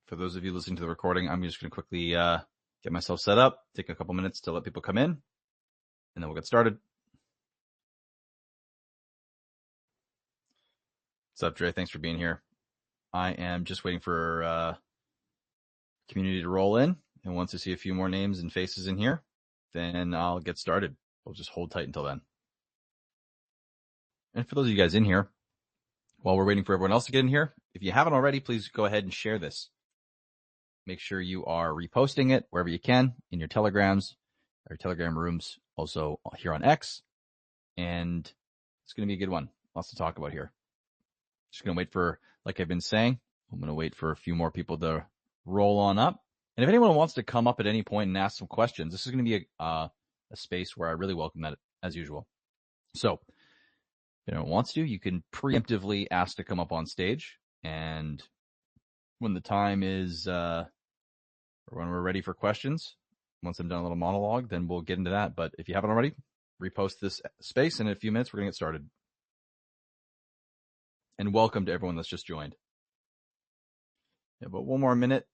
For those of you listening to the recording, I'm just going to quickly get myself set up, take a couple minutes to let people come in, and then we'll get started. What's up, Dre? Thanks for being here. I am just waiting for community to roll in, and once I see a few more names and faces in here, then I'll get started. We'll just hold tight until then. And for those of you guys in here, while we're waiting for everyone else to get in here, if you haven't already, please go ahead and share this. Make sure you are reposting it wherever you can, in your Telegrams, or Telegram rooms, also here on X. And it's going to be a good one. Lots to talk about here. Just going to wait for, like I've been saying, I'm going to wait for a few more people to roll on up. And if anyone wants to come up at any point and ask some questions, this is going to be a space where I really welcome that, as usual. So if anyone wants to, you can preemptively ask to come up on stage. And when the time is, or when we're ready for questions, once I'm done a little monologue, then we'll get into that. But if you haven't already, repost this space, and in a few minutes, we're going to get started. And welcome to everyone that's just joined. Yeah, but one more minute,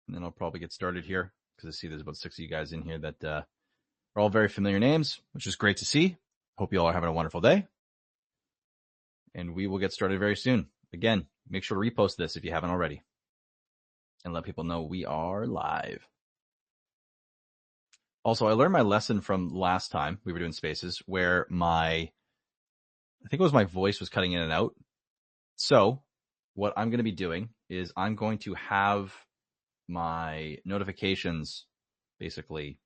and then I'll probably get started here, because I see there's about 6 of you guys in here that are all very familiar names, which is great to see. Hope you all are having a wonderful day. And we will get started very soon. Again, make sure to repost this if you haven't already, and let people know we are live. Also, I learned my lesson from last time we were doing spaces where I think it was my voice was cutting in and out. So what I'm going to be doing is I'm going to have my notifications basically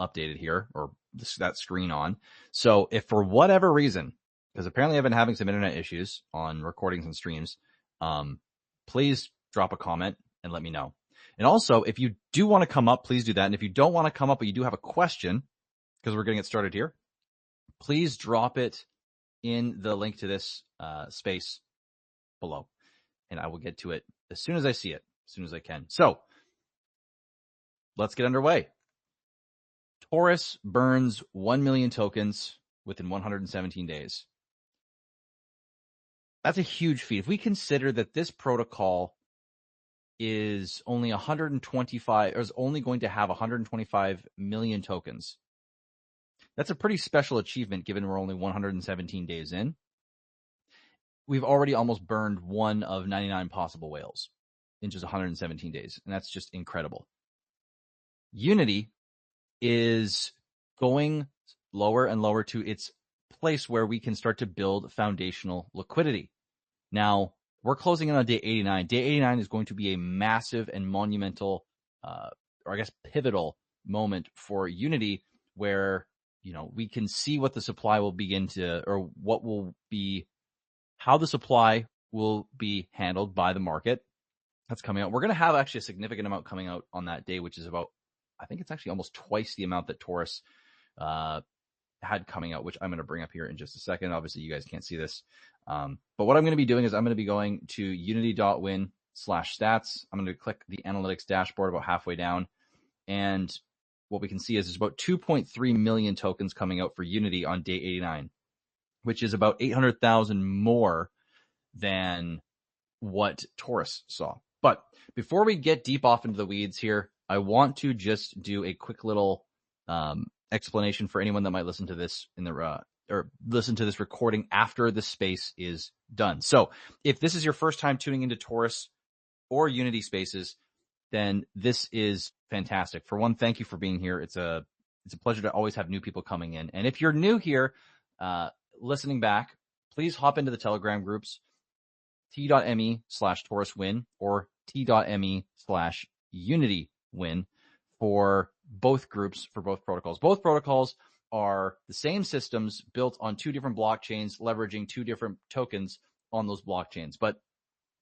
updated here, or that screen on. So if for whatever reason, because apparently I've been having some internet issues on recordings and streams, please drop a comment and let me know. And also, if you do want to come up, please do that. And if you don't want to come up, but you do have a question, because we're going to get started here, please drop it in the link to this space below, and I will get to it as soon as I see it, as soon as I can. So let's get underway. TORUS burns 1 million tokens within 117 days. That's a huge feat. If we consider that this protocol is only 125, or is only going to have 125 million tokens, that's a pretty special achievement given we're only 117 days in. We've already almost burned one of 99 possible whales in just 117 days, and that's just incredible. Unity is going lower and lower to its place where we can start to build foundational liquidity. Now, we're closing in on day 89. Day 89 is going to be a massive and monumental, or I guess pivotal moment for Unity, where, you know, we can see what the supply will begin to, or what will be, how the supply will be handled by the market. That's coming out. We're going to have actually a significant amount coming out on that day, which is about, I think it's actually almost twice the amount that TORUS had coming out, which I'm going to bring up here in just a second. Obviously, you guys can't see this. But what I'm going to be doing is I'm going to be going to UNITY.win /stats. I'm going to click the analytics dashboard about halfway down. And what we can see is there's about 2.3 million tokens coming out for Unity on day 89, which is about 800,000 more than what TORUS saw. But before we get deep off into the weeds here, I want to just do a quick little explanation for anyone that might listen to this in the or listen to this recording after the space is done. So if this is your first time tuning into TORUS or Unity spaces, then this is fantastic. For one, thank you for being here. It's a pleasure to always have new people coming in. And if you're new here, listening back, please hop into the Telegram groups, t.me/TORUSWin or t.me/UNITY.win for both groups, for both protocols. Both protocols are the same systems built on two different blockchains, leveraging two different tokens on those blockchains. But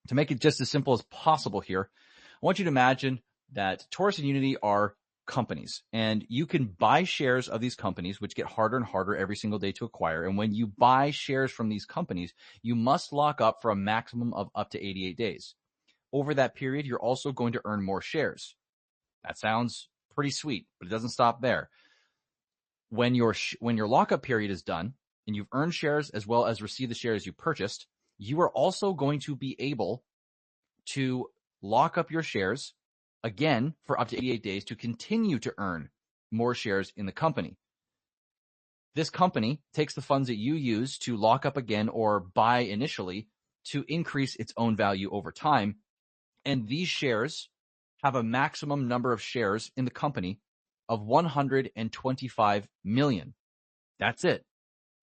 to make it just as simple as possible here, I want you to imagine that TORUS and Unity are companies, and you can buy shares of these companies, which get harder and harder every single day to acquire. And when you buy shares from these companies, you must lock up for a maximum of up to 88 days. Over that period, you're also going to earn more shares. That sounds pretty sweet, but it doesn't stop there. When your lockup period is done and you've earned shares as well as received the shares you purchased, you are also going to be able to lock up your shares again for up to 88 days to continue to earn more shares in the company. This company takes the funds that you use to lock up again or buy initially to increase its own value over time. And these shares have a maximum number of shares in the company of 125 million. That's it.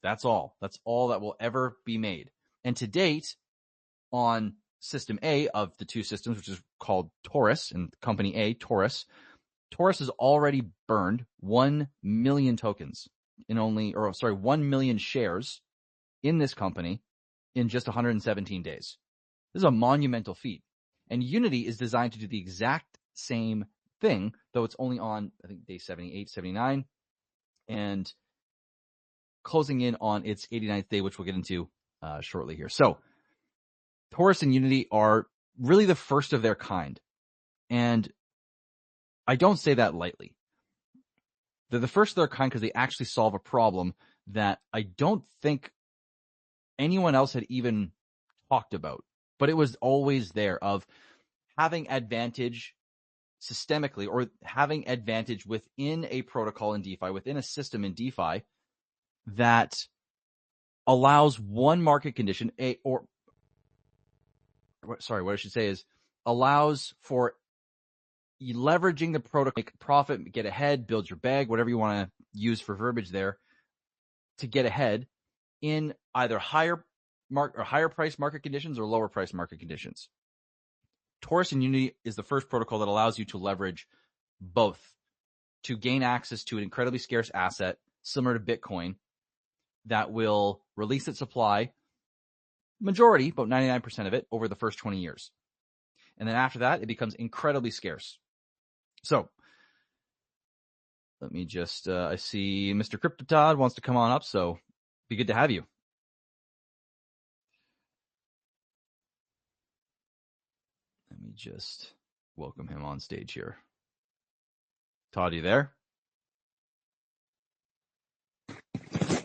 That's all. That's all that will ever be made. And to date, on System A of the two systems, which is called TORUS, and Company A, TORUS has already burned 1 million tokens in 1 million shares in this company in just 117 days. This is a monumental feat. And Unity is designed to do the exact same thing, though it's only on, I think, day 78, 79, and closing in on its 89th day, which we'll get into shortly here. So TORUS and Unity are really the first of their kind. And I don't say that lightly. They're the first of their kind because they actually solve a problem that I don't think anyone else had even talked about. But it was always there, of having advantage systemically, or having advantage within a protocol in DeFi, within a system in DeFi, that allows one market condition, allows for leveraging the protocol, make profit, get ahead, build your bag, whatever you want to use for verbiage there, to get ahead in either higher price market conditions or lower price market conditions. TORUS and Unity is the first protocol that allows you to leverage both to gain access to an incredibly scarce asset similar to Bitcoin that will release its supply, majority, about 99% of it, over the first 20 years. And then after that, it becomes incredibly scarce. So let me just, I see Mr. CryptoTodd wants to come on up, so be good to have you. Let me just welcome him on stage here. Todd, you there?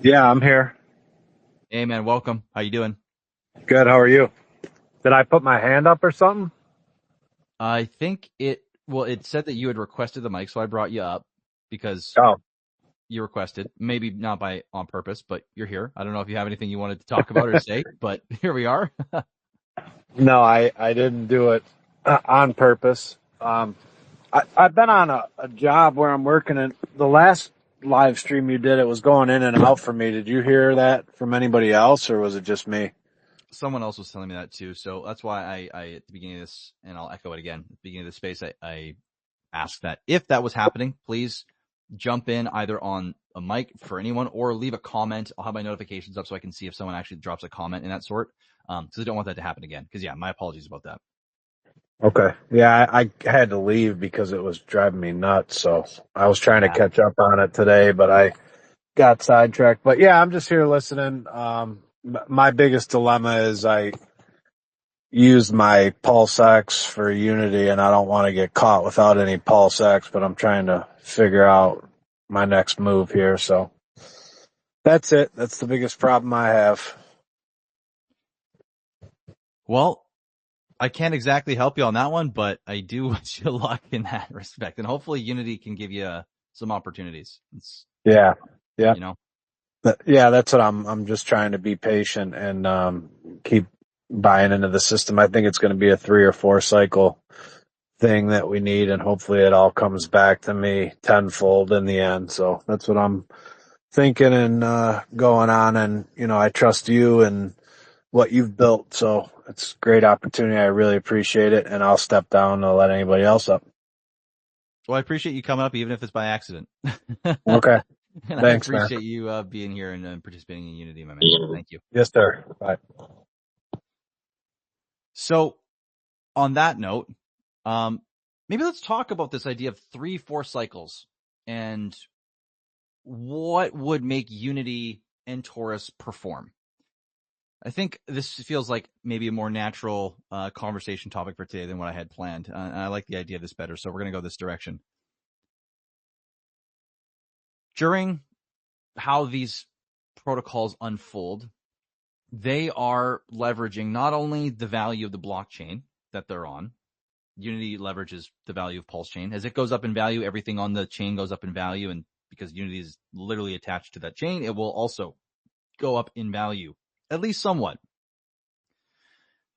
Yeah, I'm here. Hey, man, welcome. How you doing? Good. How are you? Did I put my hand up or something? I think it said that you had requested the mic, so I brought you up because you requested. Maybe not on purpose, but you're here. I don't know if you have anything you wanted to talk about or say, but here we are. No, I didn't do it on purpose. I've been on a job where I'm working, and the last live stream you did, it was going in and out for me. Did you hear that from anybody else, or was it just me? Someone else was telling me that too. So that's why I at the beginning of this, and I'll echo it again, at the beginning of the space, I asked that if that was happening, please jump in either on a mic for anyone or leave a comment. I'll have my notifications up so I can see if someone actually drops a comment in that sort. Because I don't want that to happen again. Because yeah, my apologies about that. Okay. Yeah, I had to leave because it was driving me nuts. So I was trying to catch up on it today, but I got sidetracked. But yeah, I'm just here listening. My biggest dilemma is I used my PulseX for Unity, and I don't want to get caught without any PulseX, but I'm trying to figure out my next move here. So that's it. That's the biggest problem I have. Well, I can't exactly help you on that one, but I do wish you luck in that respect. And hopefully Unity can give you some opportunities. Yeah. You know? Yeah, that's what I'm just trying to be patient and keep buying into the system. I think it's going to be a 3 or 4 cycle thing that we need, and hopefully it all comes back to me tenfold in the end. So that's what I'm thinking and going on. And, I trust you and what you've built. So it's a great opportunity. I really appreciate it. And I'll step down to let anybody else up. Well, I appreciate you coming up, even if it's by accident. Okay. And Thanks, I appreciate man. you being here and participating in Unity, my man. Thank you. Yes, sir. Bye. So on that note, maybe let's talk about this idea of 3-4 cycles and what would make Unity and TORUS perform. I think this feels like maybe a more natural conversation topic for today than what I had planned. And I like the idea of this better, so we're going to go this direction. During how these protocols unfold, they are leveraging not only the value of the blockchain that they're on, Unity leverages the value of PulseChain. As it goes up in value, everything on the chain goes up in value. And because Unity is literally attached to that chain, it will also go up in value, at least somewhat.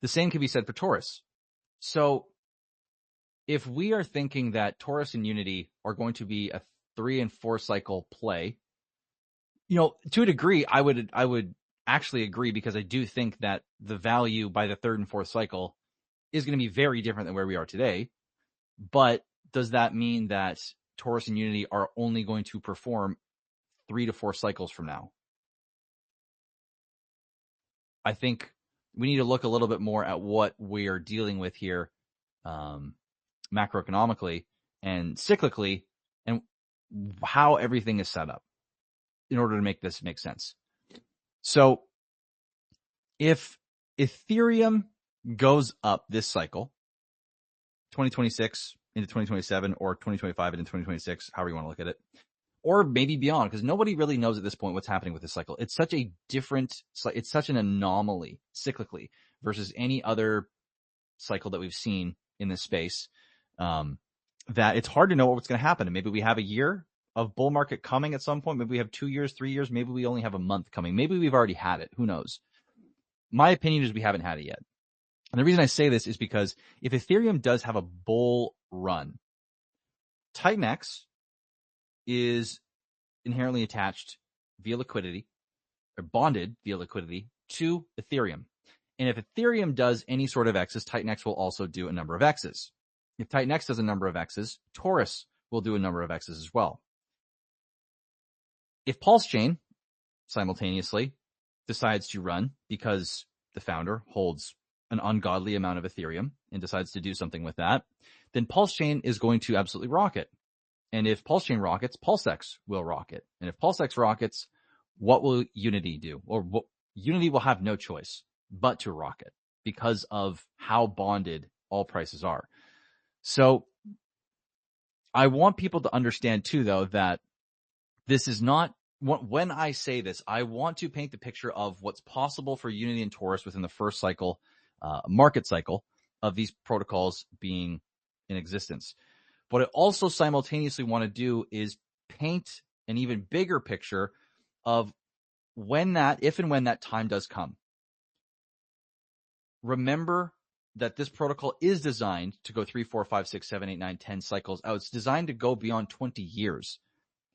The same can be said for TORUS. So if we are thinking that TORUS and Unity are going to be a 3 and 4 cycle play, to a degree, I would actually agree, because I do think that the value by the 3rd and 4th cycle is going to be very different than where we are today. But does that mean that TORUS and Unity are only going to perform 3 to 4 cycles from now? I think we need to look a little bit more at what we are dealing with here, macroeconomically and cyclically, and how everything is set up in order to make this make sense. So if Ethereum goes up this cycle, 2026 into 2027, or 2025 into 2026, however you want to look at it, or maybe beyond, because nobody really knows at this point what's happening with this cycle. It's such an anomaly cyclically versus any other cycle that we've seen in this space, that it's hard to know what's going to happen. And maybe we have a year of bull market coming at some point. Maybe we have 2 years, 3 years. Maybe we only have a month coming. Maybe we've already had it. Who knows? My opinion is we haven't had it yet. And the reason I say this is because if Ethereum does have a bull run, TitanX is inherently attached via liquidity, or bonded via liquidity, to Ethereum. And if Ethereum does any sort of X's, TitanX will also do a number of X's. If TitanX does a number of X's, TORUS will do a number of X's as well. If PulseChain simultaneously decides to run because the founder holds an ungodly amount of Ethereum and decides to do something with that, then PulseChain is going to absolutely rocket. And if PulseChain rockets, PulseX will rocket. And if PulseX rockets, what will Unity do? Or Unity will have no choice but to rocket because of how bonded all prices are. So I want people to understand too, though, that this is not, when I say this, I want to paint the picture of what's possible for Unity and TORUS within the first cycle, market cycle of these protocols being in existence. What I also simultaneously want to do is paint an even bigger picture of if and when that time does come. Remember that this protocol is designed to go 3, 4, 5, 6, 7, 8, 9, 10 cycles out. It's designed to go beyond 20 years.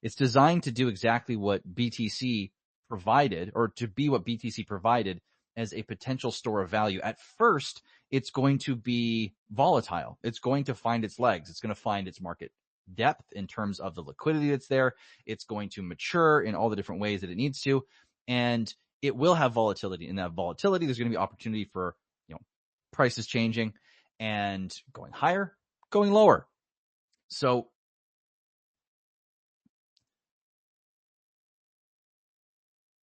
It's designed to do exactly what BTC provided, or to be what BTC provided as a potential store of value. At first, it's going to be volatile. It's going to find its legs. It's going to find its market depth in terms of the liquidity that's there. It's going to mature in all the different ways that it needs to. And it will have volatility. In that volatility, there's going to be opportunity for, prices changing and going higher, going lower. So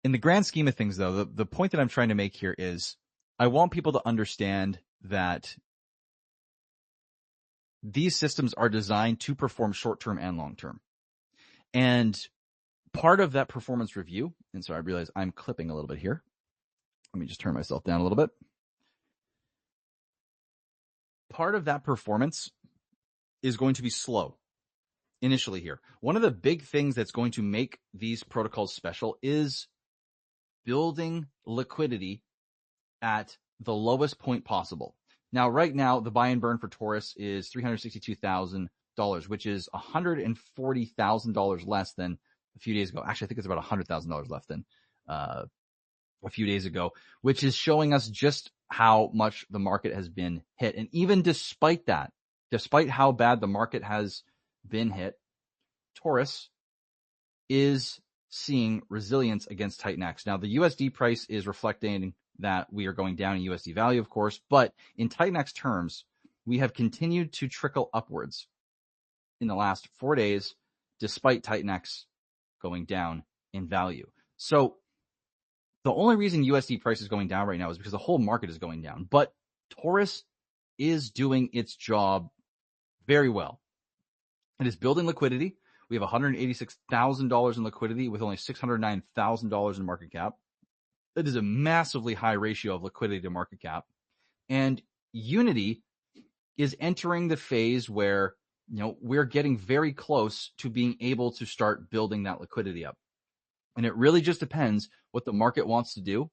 in the grand scheme of things, though, the point that I'm trying to make here is I want people to understand that these systems are designed to perform short-term and long-term. And part of that performance review, and so I realize I'm clipping a little bit here. Let me just turn myself down a little bit. Part of that performance is going to be slow initially here. One of the big things that's going to make these protocols special is building liquidity at the lowest point possible. Now, right now, the buy and burn for TORUS is $362,000, which is $140,000 less than a few days ago. Actually, I think it's about $100,000 less than a few days ago, which is showing us just how much the market has been hit. And even despite that, despite how bad the market has been hit, TORUS is seeing resilience against TitanX. Now, the USD price is reflecting that we are going down in USD value, of course, but in TitanX terms, we have continued to trickle upwards in the last 4 days, despite TitanX going down in value. So the only reason USD price is going down right now is because the whole market is going down, but TORUS is doing its job very well. It is building liquidity. We have $186,000 in liquidity with only $609,000 in market cap. That is a massively high ratio of liquidity to market cap. And Unity is entering the phase where, we're getting very close to being able to start building that liquidity up. And it really just depends what the market wants to do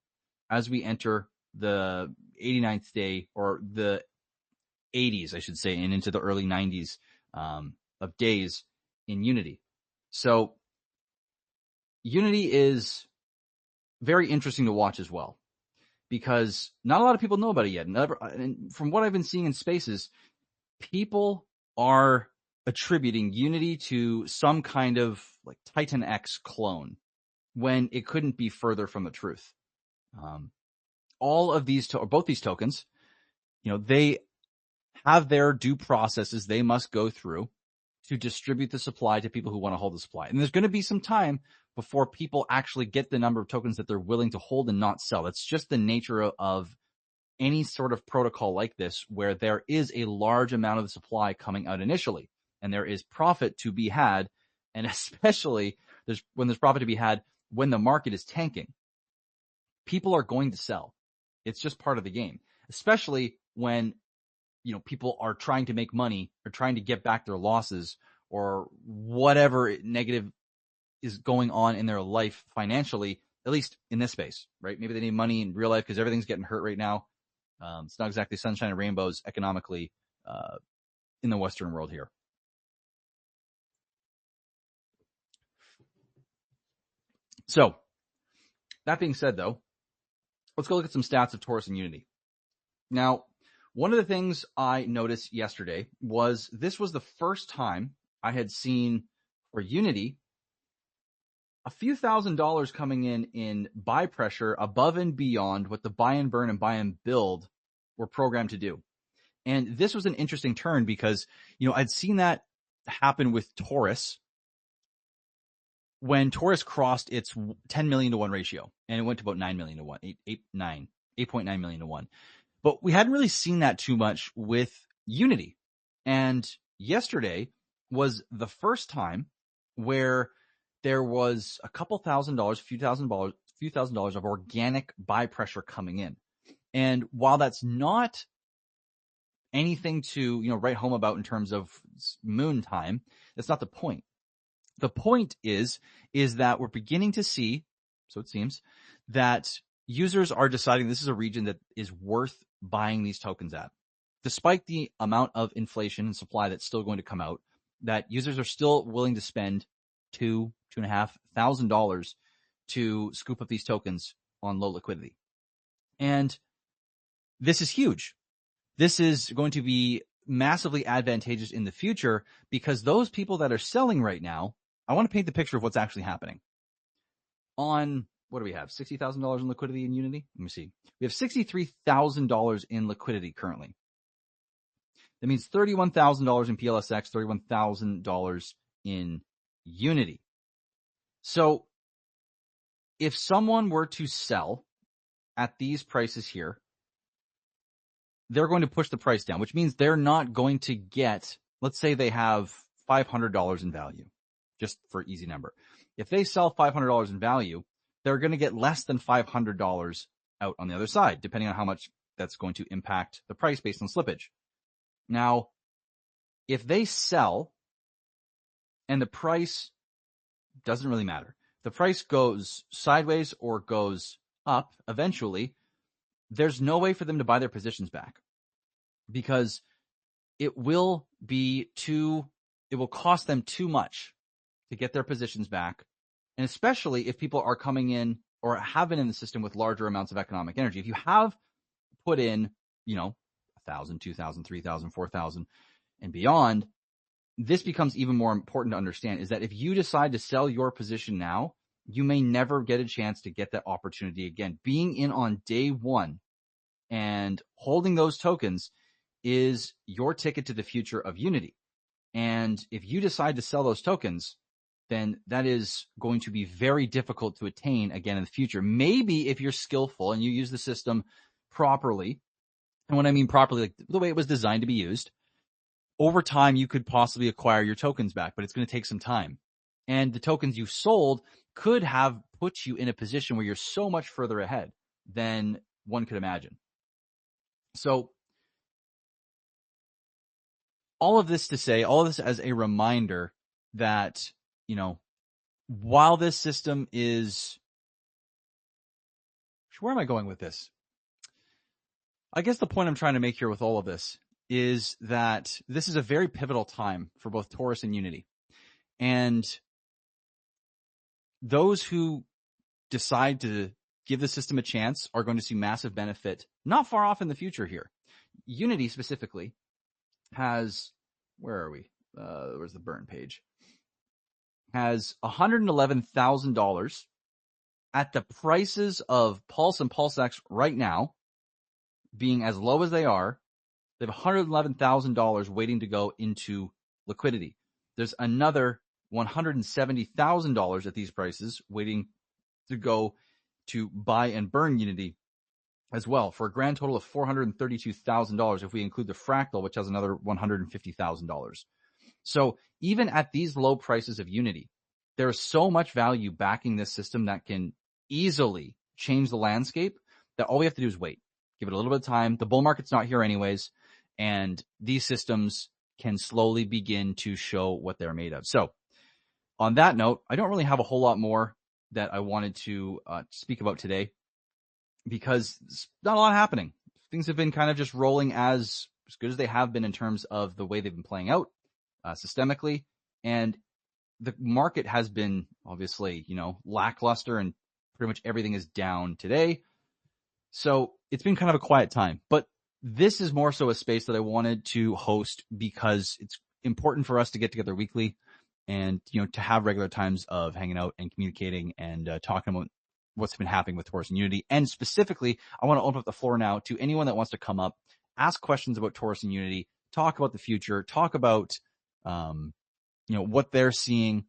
as we enter the 89th day, or the 80s, I should say, and into the early 90s of days in Unity. So Unity is very interesting to watch as well, because not a lot of people know about it yet. And from what I've been seeing in spaces, people are attributing Unity to some kind of like Titan X clone, when it couldn't be further from the truth. All of these, both these tokens, they have their due processes they must go through to distribute the supply to people who want to hold the supply. And there's going to be some time before people actually get the number of tokens that they're willing to hold and not sell. That's just the nature of any sort of protocol like this, where there is a large amount of the supply coming out initially, and there is profit to be had. And especially when there's profit to be had when the market is tanking, people are going to sell. It's just part of the game, especially when, people are trying to make money or trying to get back their losses, or whatever negative is going on in their life financially, at least in this space, right? Maybe they need money in real life because everything's getting hurt right now. It's not exactly sunshine and rainbows economically in the Western world here. So that being said, though, let's go look at some stats of TORUS and UNITY. Now, one of the things I noticed yesterday was this was the first time I had seen for Unity a few $1,000s coming in buy pressure above and beyond what the buy and burn and buy and build were programmed to do. And this was an interesting turn because, I'd seen that happen with TORUS when TORUS crossed its 10 million to 1 ratio, and it went to about 9 million to 1, 8.9 million to 1. But we hadn't really seen that too much with Unity. And yesterday was the first time where there was a couple $1,000s, a few thousand dollars of organic buy pressure coming in. And while that's not anything to, write home about in terms of moon time, that's not the point. The point is that we're beginning to see, so it seems, that users are deciding this is a region that is worth buying these tokens at. Despite the amount of inflation and supply that's still going to come out, that users are still willing to spend $2,500 to scoop up these tokens on low liquidity. And this is huge. This is going to be massively advantageous in the future, because those people that are selling right now, I want to paint the picture of what's actually happening. On, what do we have? $60,000 in liquidity in Unity? Let me see. We have $63,000 in liquidity currently. That means $31,000 in PLSX, $31,000 in Unity. So if someone were to sell at these prices here, they're going to push the price down, which means they're not going to get, let's say they have $500 in value, just for easy number. If they sell $500 in value, they're going to get less than $500 out on the other side, depending on how much that's going to impact the price based on slippage. Now, if they sell and the price doesn't really matter, the price goes sideways or goes up eventually, there's no way for them to buy their positions back, because it will cost them too much to get their positions back. And especially if people are coming in or have been in the system with larger amounts of economic energy. If you have put in, 1,000, 2,000, 3,000, 4,000 and beyond, this becomes even more important to understand, is that if you decide to sell your position now, you may never get a chance to get that opportunity again. Being in on day one and holding those tokens is your ticket to the future of Unity. And if you decide to sell those tokens, then that is going to be very difficult to attain again in the future. Maybe if you're skillful and you use the system properly, and when I mean properly, like the way it was designed to be used, over time you could possibly acquire your tokens back, but it's going to take some time. And the tokens you sold could have put you in a position where you're so much further ahead than one could imagine. So all of this to say, all of this as a reminder that, you know, while this system is, where am I going with this? I guess the point I'm trying to make here with all of this is that this is a very pivotal time for both TORUS and UNITY. And those who decide to give the system a chance are going to see massive benefit not far off in the future here. UNITY specifically has, where are we? Where's the burn page? Has $111,000 at the prices of Pulse and PulseX right now, being as low as they are. They have $111,000 waiting to go into liquidity. There's another $170,000 at these prices waiting to go to buy and burn UNITY as well, for a grand total of $432,000 if we include the fractal, which has another $150,000. So even at these low prices of UNITY, there is so much value backing this system that can easily change the landscape that all we have to do is wait. Give it a little bit of time. The bull market's not here anyways, and these systems can slowly begin to show what they're made of. So on that note, I don't really have a whole lot more that I wanted to speak about today, because it's not a lot happening. Things have been kind of just rolling as good as they have been in terms of the way they've been playing out systemically. And the market has been obviously, lackluster, and pretty much everything is down today. So it's been kind of a quiet time. But this is more so a space that I wanted to host because it's important for us to get together weekly and, to have regular times of hanging out and communicating and talking about what's been happening with TORUS and UNITY. And specifically, I want to open up the floor now to anyone that wants to come up, ask questions about TORUS and UNITY, talk about the future, talk about, what they're seeing,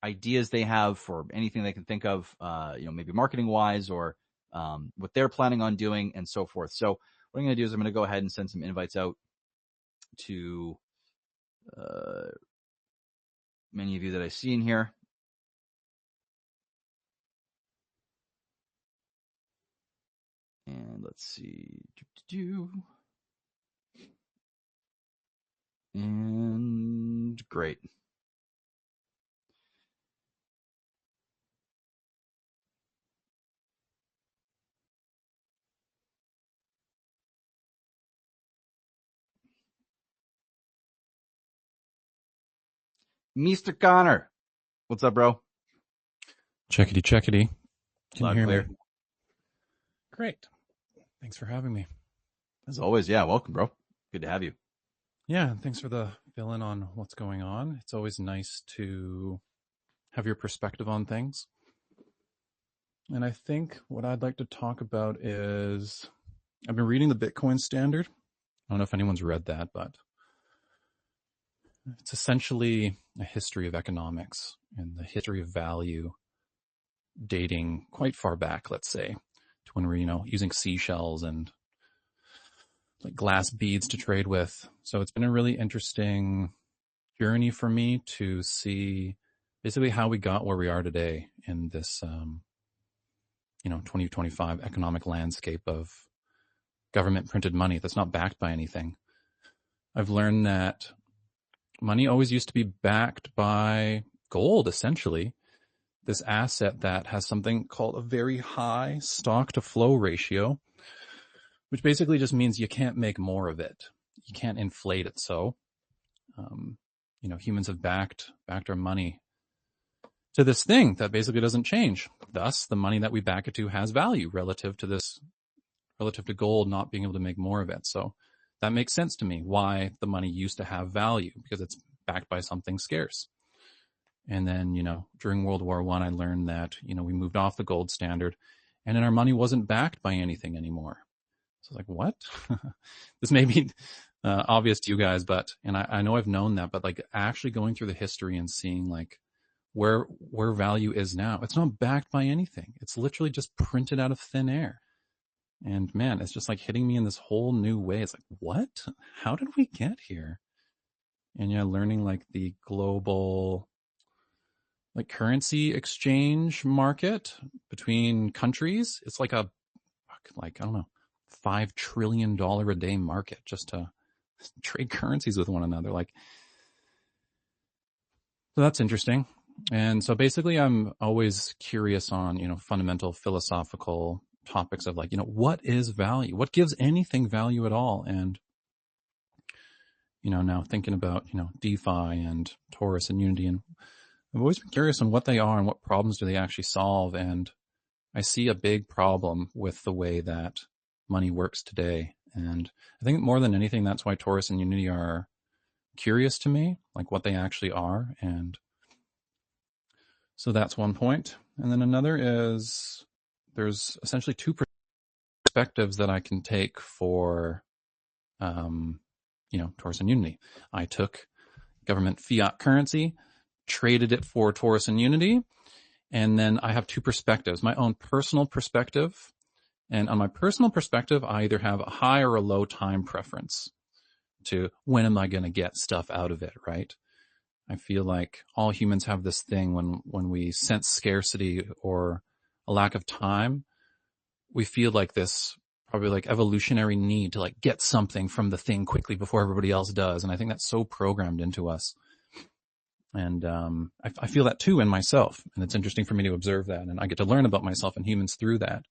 ideas they have for anything they can think of, maybe marketing wise, or what they're planning on doing, and so forth. So what I'm going to do is I'm going to go ahead and send some invites out to many of you that I see in here. And let's see. And great. Mr. Connor, what's up, bro? Checkity. Can you hear clear. me? Great. Thanks for having me. As always, yeah, welcome, bro. Good to have you. Yeah, thanks for the fill-in on what's going on. It's always nice to have your perspective on things. And I think what I'd like to talk about is, I've been reading the Bitcoin Standard. I don't know if anyone's read that, but it's essentially a history of economics and the history of value dating quite far back, let's say, to when we're, using seashells and like glass beads to trade with. So it's been a really interesting journey for me to see basically how we got where we are today in this, 2025 economic landscape of government printed money that's not backed by anything. I've learned that money always used to be backed by gold, essentially, this asset that has something called a very high stock to flow ratio, which basically just means you can't make more of it. You can't inflate it. So, humans have backed our money to this thing that basically doesn't change. Thus, the money that we back it to has value relative to gold not being able to make more of it. So that makes sense to me why the money used to have value, because it's backed by something scarce. And then, during World War I learned that, we moved off the gold standard, and then our money wasn't backed by anything anymore. So I was like, what? This may be obvious to you guys, but, and I know I've known that, but like actually going through the history and seeing like where value is now, it's not backed by anything. It's literally just printed out of thin air. And man, it's just like hitting me in this whole new way. It's like, what? How did we get here? And yeah, learning like the global like currency exchange market between countries. It's like I don't know, $5 trillion a day market just to trade currencies with one another. Like, so that's interesting. And so basically I'm always curious on, fundamental philosophical topics of like, what is value? What gives anything value at all? And, now thinking about, DeFi and TORUS and UNITY, and I've always been curious on what they are and what problems do they actually solve. And I see a big problem with the way that money works today. And I think more than anything, that's why TORUS and UNITY are curious to me, like what they actually are. And so that's one point. And then another is there's essentially two perspectives that I can take for, TORUS and UNITY. I took government fiat currency, traded it for TORUS and UNITY, and then I have two perspectives, my own personal perspective. And on my personal perspective, I either have a high or a low time preference to when am I going to get stuff out of it, right? I feel like all humans have this thing when we sense scarcity or a lack of time, we feel like this probably like evolutionary need to like get something from the thing quickly before everybody else does. And I think that's so programmed into us. And I feel that too in myself. And it's interesting for me to observe that. And I get to learn about myself and humans through that.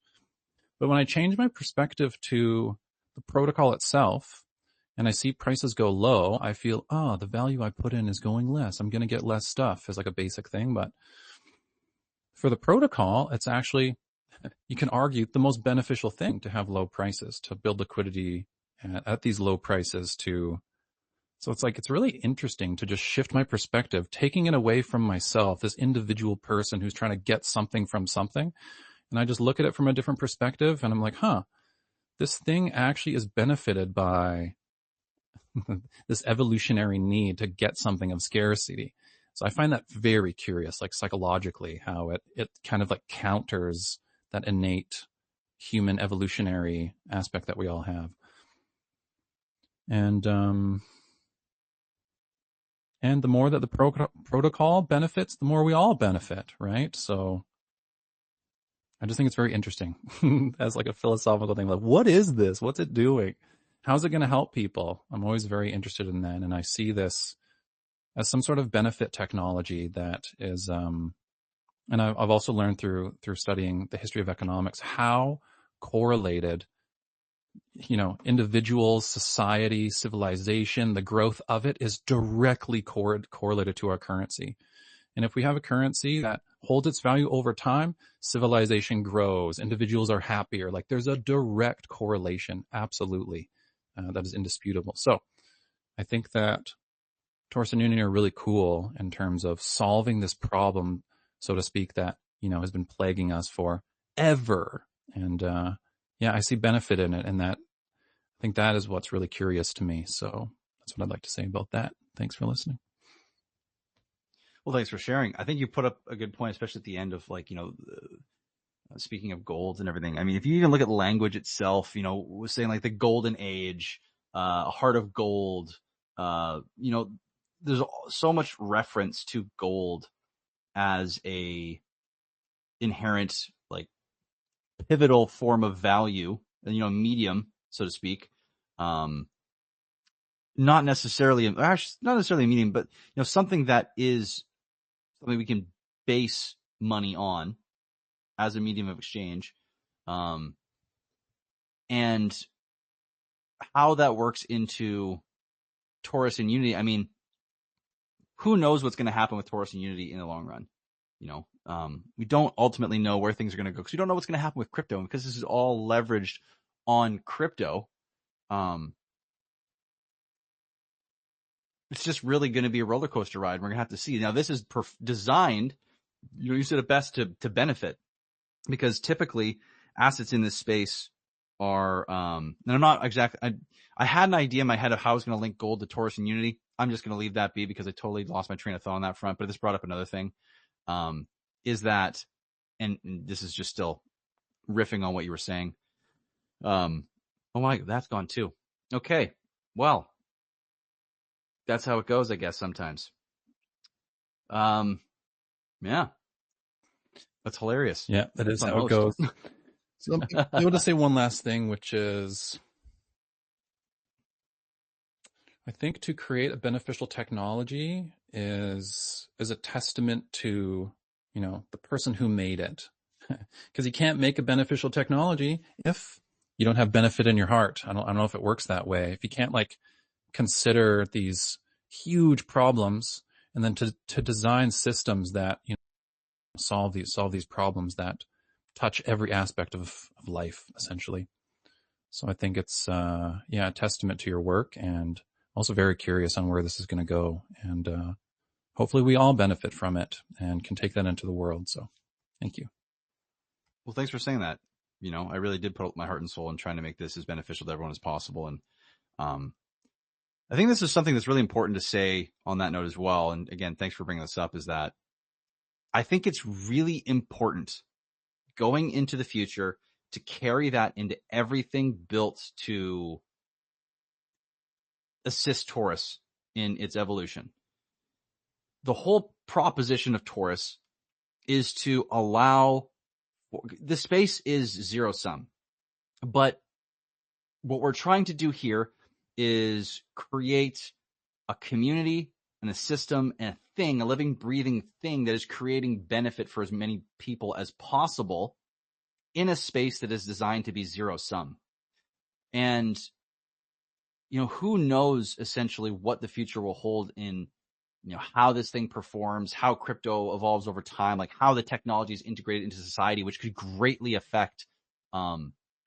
But when I change my perspective to the protocol itself and I see prices go low, I feel, the value I put in is going less. I'm going to get less stuff as like a basic thing. But for the protocol, it's actually, you can argue, the most beneficial thing to have low prices, to build liquidity at these low prices so it's like, it's really interesting to just shift my perspective, taking it away from myself, this individual person who's trying to get something from something. And I just look at it from a different perspective and I'm like, this thing actually is benefited by this evolutionary need to get something of scarcity. So I find that very curious, like psychologically, how it kind of like counters that innate human evolutionary aspect that we all have. And the more that the protocol benefits, the more we all benefit, right? So I just think it's very interesting as like a philosophical thing. Like, what is this? What's it doing? How's it going to help people? I'm always very interested in that. And I see this as some sort of benefit technology that is, and I've also learned through studying the history of economics, how correlated, individuals, society, civilization, the growth of it is directly correlated to our currency. And if we have a currency that holds its value over time, civilization grows, individuals are happier. Like there's a direct correlation. Absolutely. That is indisputable. So I think that TORUS and UNITY are really cool in terms of solving this problem, so to speak, that, has been plaguing us forever. And, I see benefit in it. And I think that is what's really curious to me. So that's what I'd like to say about that. Thanks for listening. Well, thanks for sharing. I think you put up a good point, especially at the end of like, speaking of gold and everything. I mean, if you even look at language itself, was saying like the golden age, heart of gold, there's so much reference to gold as a inherent, like pivotal form of value, medium, so to speak. Not necessarily a medium, but something that is something we can base money on as a medium of exchange, and how that works into TORUS and UNITY. I mean, who knows what's going to happen with TORUS and UNITY in the long run? We don't ultimately know where things are going to go because we don't know what's going to happen with crypto, and because this is all leveraged on crypto. It's just really going to be a roller coaster ride. We're going to have to see. Now, this is designed, you said it best, to benefit, because typically assets in this space are, and I'm not exactly, I had an idea in my head of how I was going to link gold to TORUS and UNITY. I'm just going to leave that be because I totally lost my train of thought on that front. But this brought up another thing, is that, and this is just still riffing on what you were saying. Oh my, that's gone too. Okay. Well, that's how it goes, I guess, sometimes. Yeah. That's hilarious. Yeah, that is how it goes. So I want to say one last thing, which is I think to create a beneficial technology is a testament to, the person who made it. Because you can't make a beneficial technology if you don't have benefit in your heart. I don't know if it works that way. If you can't consider these huge problems and then to design systems that solve these problems that touch every aspect of life, essentially. So I think it's a testament to your work, and also very curious on where this is going to go, and hopefully we all benefit from it and can take that into the world. So thank you. Well, thanks for saying that. I really did put my heart and soul in trying to make this as beneficial to everyone as possible. And I think this is something that's really important to say on that note as well. And again, thanks for bringing this up, is that I think it's really important going into the future to carry that into everything built to assist TORUS in its evolution. The whole proposition of TORUS is to allow, the space is zero sum, but what we're trying to do here is create a community and a system and a thing, a living, breathing thing that is creating benefit for as many people as possible in a space that is designed to be zero sum. And, who knows essentially what the future will hold in, how this thing performs, how crypto evolves over time, like how the technology is integrated into society, which could greatly affect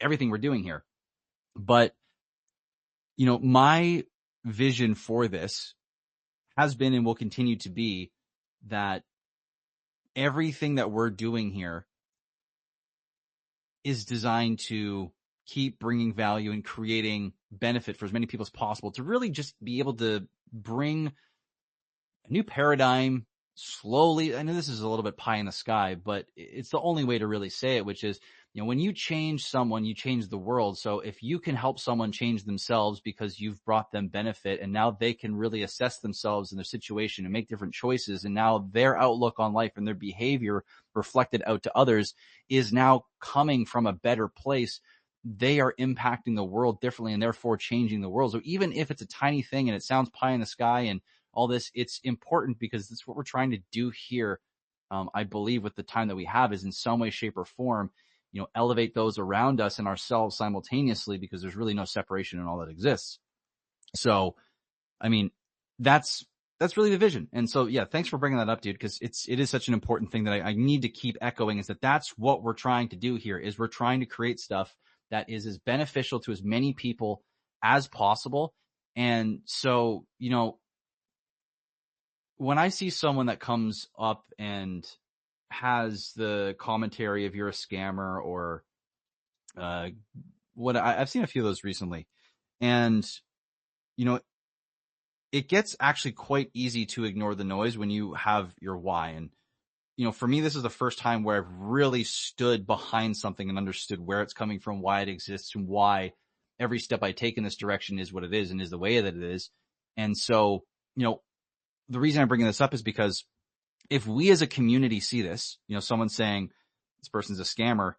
everything we're doing here. But, my vision for this has been and will continue to be that everything that we're doing here is designed to keep bringing value and creating benefit for as many people as possible, to really just be able to bring a new paradigm slowly. I know this is a little bit pie in the sky, but it's the only way to really say it, which is, when you change someone, you change the world. So if you can help someone change themselves because you've brought them benefit, and now they can really assess themselves and their situation and make different choices, and now their outlook on life and their behavior reflected out to others is now coming from a better place, they are impacting the world differently and therefore changing the world. So even if it's a tiny thing and it sounds pie in the sky and all this, it's important because that's what we're trying to do here. I believe with the time that we have is in some way, shape, or form, elevate those around us and ourselves simultaneously, because there's really no separation in all that exists. So, I mean, that's really the vision. And so, yeah, thanks for bringing that up, dude, because it is such an important thing that I need to keep echoing, is that's what we're trying to do here, is we're trying to create stuff that is as beneficial to as many people as possible. And so, when I see someone that comes up and has the commentary of you're a scammer or I've seen a few of those recently, and it gets actually quite easy to ignore the noise when you have your why. And for me, this is the first time where I've really stood behind something and understood where it's coming from, why it exists, and why every step I take in this direction is what it is and is the way that it is. And so, the reason I'm bringing this up is because if we as a community see this, someone saying this person's a scammer,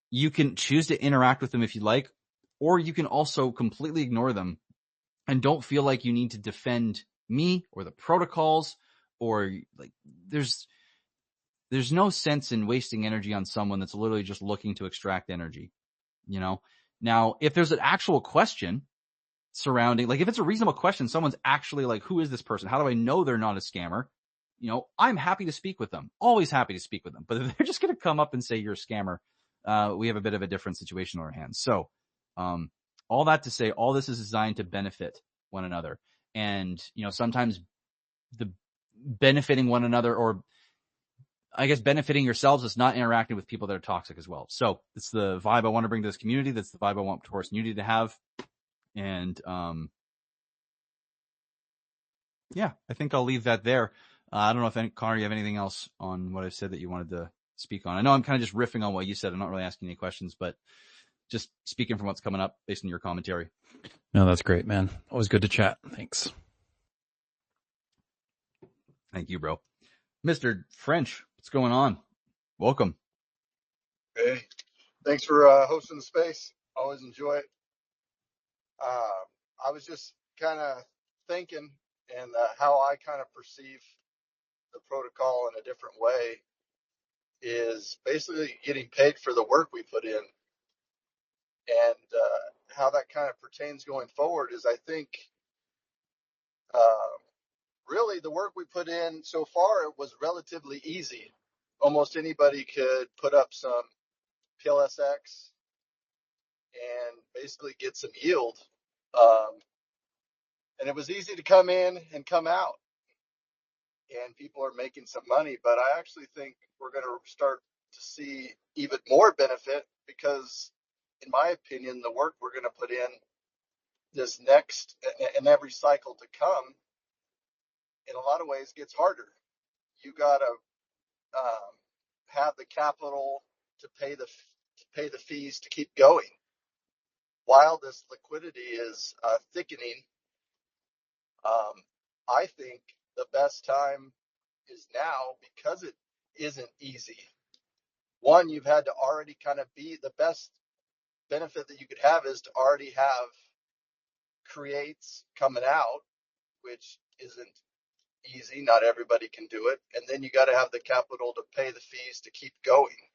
you can choose to interact with them if you like, or you can also completely ignore them and don't feel like you need to defend me or the protocols, or there's no sense in wasting energy on someone that's literally just looking to extract energy. Now, if there's an actual question surrounding, if it's a reasonable question, someone's actually who is this person? How do I know they're not a scammer? I'm happy to speak with them, always happy to speak with them. But if they're just going to come up and say you're a scammer, we have a bit of a different situation on our hands. So, all that to say, all this is designed to benefit one another. And, sometimes the benefiting one another, or I guess benefiting yourselves, is not interacting with people that are toxic as well. So it's the vibe I want to bring to this community. That's the vibe I want TORUS and UNITY to have. And, yeah, I think I'll leave that there. I don't know if Connor, you have anything else on what I've said that you wanted to speak on. I know I'm kind of just riffing on what you said. I'm not really asking any questions, but just speaking from what's coming up based on your commentary. No, that's great, man. Always good to chat. Thanks. Thank you, bro. Mr. French, what's going on? Welcome. Hey, thanks for hosting the space. Always enjoy it. I was just kind of thinking, and how I kind of perceive the protocol in a different way is basically getting paid for the work we put in. And how that kind of pertains going forward is, I think, really the work we put in so far was relatively easy. Almost anybody could put up some PLSX and basically get some yield. And it was easy to come in and come out, and people are making some money. But I actually think we're going to start to see even more benefit because, in my opinion, the work we're going to put in this next and every cycle to come, in a lot of ways, gets harder. You got to have the capital to pay the fees to keep going. While this liquidity is thickening, I think the best time is now because it isn't easy. One, you've had to already kind of be the best benefit that you could have is to already have creates coming out, which isn't easy. Not everybody can do it. And then you got to have the capital to pay the fees to keep going.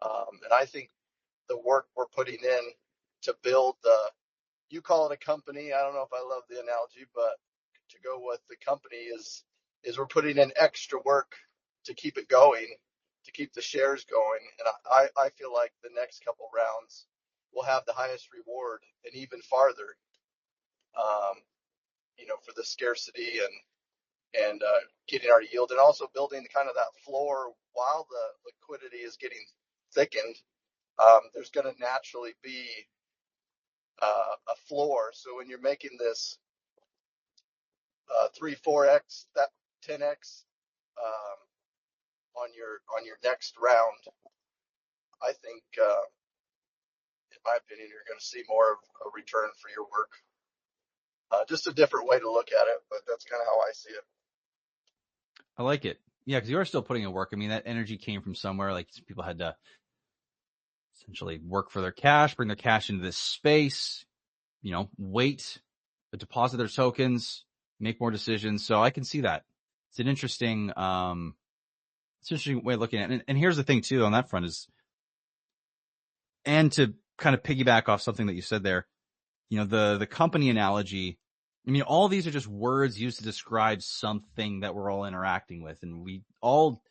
And I think the work we're putting in to build you call it a company. I don't know if I love the analogy, but to go with the company is we're putting in extra work to keep it going, to keep the shares going. And I feel like the next couple rounds will have the highest reward and even farther, for the scarcity and getting our yield, and also building kind of that floor while the liquidity is getting thickened. There's going to naturally be a floor. So when you're making this 3-4x, that 10x on your next round, I think, in my opinion, you're going to see more of a return for your work. Just a different way to look at it, but that's kind of how I see it. I like it. Yeah, because you are still putting in work. I mean, that energy came from somewhere. Like people had to essentially work for their cash, bring their cash into this space, wait, deposit their tokens, make more decisions. So I can see that. It's an interesting way of looking at it. And here's the thing too on that front is, and to kind of piggyback off something that you said there, the company analogy. I mean, all these are just words used to describe something that we're all interacting with, and we all